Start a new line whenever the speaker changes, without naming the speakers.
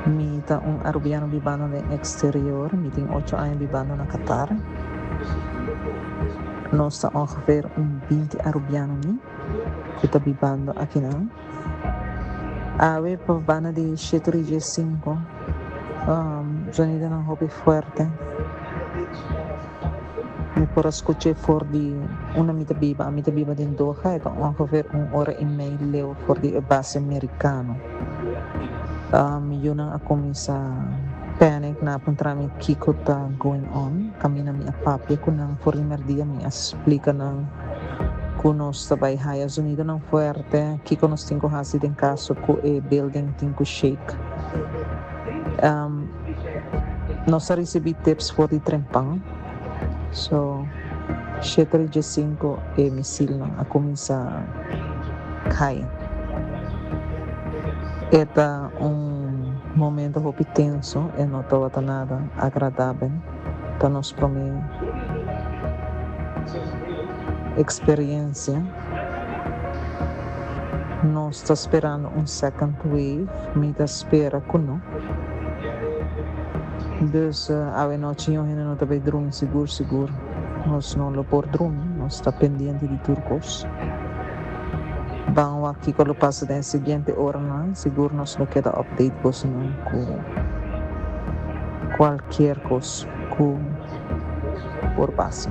Mita un arubiano vivano no exterior, mi tem 8 anos vivendo na Qatar. Nós está ongeveer 20 arubiano que está vivendo aqui não. Ave pavana de 7,5. Sonido ng hobby fuerte. Me por escuchar for di una mita biba din Doha, ito ongeveer 1 ora e meia leo for di base americano. Yun ang ako sa panic na puntrami kikot going on. Kami na mi apapya ko ng foreigner dia mi explica ng kunos sabay haya sonido ng fuerte. Kiko nos tinko hasi din kaso ko building tinko shake. Nos recebi tips for di trempang. So, 7,5 misil ng ako sa kaya. Eta momento hopi tenso e não estava nada agradável para nós para mim experiência. Nós está esperando second wave, me está espera kuno. Dus a noite eu ainda não está bem dormir seguro. Nós não lo por dormir, nós está pendente de turcos. Bang aqui quando passa da seguinte hora, seguro nós não queda update ko sa com qualquer coisa por passo.